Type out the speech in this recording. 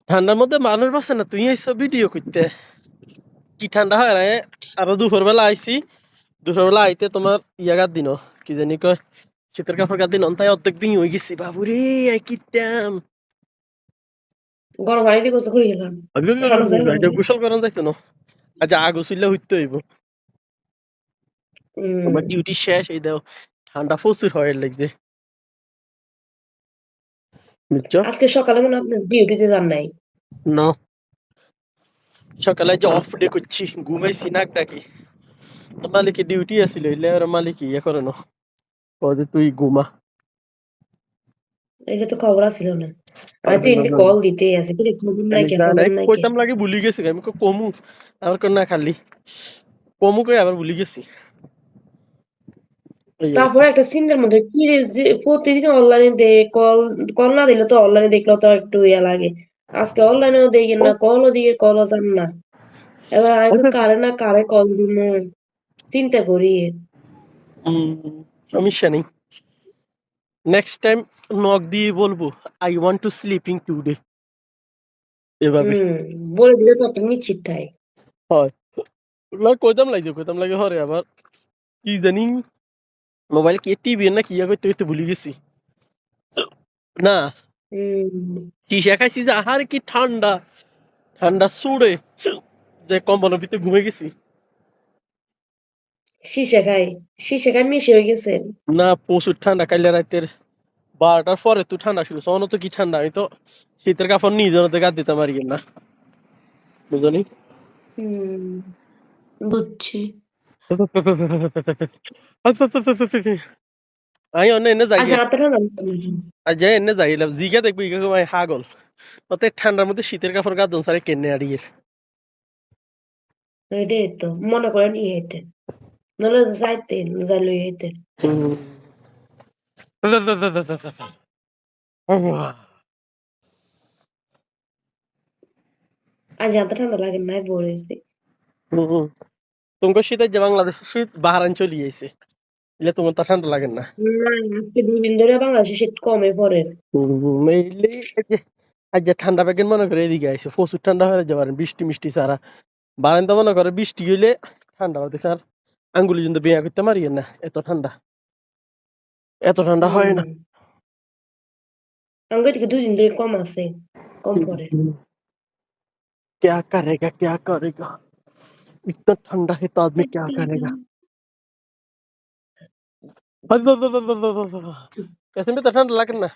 ঠান্ডার মধ্যে মানুষ বাঁচে না, তুই আইসো ভিডিও করতে, কি ঠান্ডা হয় রে। আরো দুপুর বেলা আইছি, দুপুর বেলা আইতে তোমার ইয়াগার দিন, কি জানি কয়, শীতের কাপড় গার দিন, তাই অর্ধেক দিন হয়ে গেছি বাবুরে, আই কিতাম গরম পানি দিয়ে গোসল করে গেলাম। গোসল করান যাইতো না। আচ্ছা আগসুল্লা হইতে হইব, আমার ডিউটি শেষ, এই দাও ঠান্ডা প্রচুর হয় লাগছে, বুঝছো আজকে সকালে মনে হয় আপনার ডিউটিতে যান নাই। না। সকালে যে অফ ডে করছি, ঘুমাইছি নাক ডাকি, মালিকের ডিউটি আছিল, এর মালিক ইয়ে করে না, কবে তুই ঘুমা। এটা তো খবর ছিল না। আমি তো এমনি কল দিতেই আছি, কিন্তু খবর নাই কে, খবর নাই কে। কইতাম লাগে ভুলি গেছি, আমি কমু আমার কোন না খালি কমু কই আবার ভুলি গেছি। তারপরে একটা চিন্তার মধ্যে কি যে প্রতিদিন অনলাইনে দে, কল কল না দিলে তো অনলাইনে দেখলেও তো একটু ইয়া লাগে। আজকে অনলাইনেও দেখেন না, কলও দিয়ে কলও যান না। এবার আমি কারে না কারে কল দিব চিন্তা করি। সমস্যা নেই, নেক্সট টাইম নক দিয়ে বলবো I want to sleeping today, এভাবে বলে দিলে তো একটা নিশ্চিত থাকে। হয় না, কইতাম লাগে হরে আবার কি জানি মোবাইল কি টিভি না কি করতে করতে ভুলি গেছি না। টিসা খাইছি যে আহার কি ঠান্ডা, ঠান্ডা সুড়ে যে কম্বলের ভিতরে ঘুমে গেছি। শিশে খাই মিশে হয়ে গেছে। না প্রচুর ঠান্ডা, কাইলে রাতের 12টার পরে তো ঠান্ডা শুরু, অন্য তো কি ঠান্ডা, আমি তো শীতের কাপড় নিজের গায়ে দিতে পারি না, বুঝলি। বুঝছি। আমি অন্য এনে যাই, আচ্ছা রাতে ঠান্ডা যাই এনে যাইলাম জিগা দেখবো ইগা হাগল, অত ঠান্ডার মধ্যে শীতের কাপড় গাদন সারে কেনে আড়িয়ে। এটাই তো মনে করেন ইয়েতে নাহলে যাইতে যাইলো ইয়েতে। আজ এত ঠান্ডা লাগে নাই বলেছি। তোমার শীতের যে বাংলাদেশের শীত বাহারান চলে গেছে, এলে তোমার তো ঠান্ডা লাগে না। আজকে 2 দিন ধরে বাংলাদেশে শীত কমে পড়ে। আজ যে ঠান্ডা প্যাকেট মনে করে এদিকে আইসে, প্রচুর ঠান্ডা হয়ে যাবে বৃষ্টি মিষ্টি ছাড়া। বারান তো মনে করে বৃষ্টি হইলে ঠান্ডা হবে, দেখে আর আঙ্গুলি কিন্তু বিয়া করতে পারি না, এত ঠান্ডা, এত ঠান্ডা হয় না। আমাকে থেকে 2 দিন ধরে কম আছে, কম পড়ে। क्या करेगा क्या करेगा, इतना ठंडा है तो आदमी क्या करेगा। कैसे में तो ठंडा लगे ना।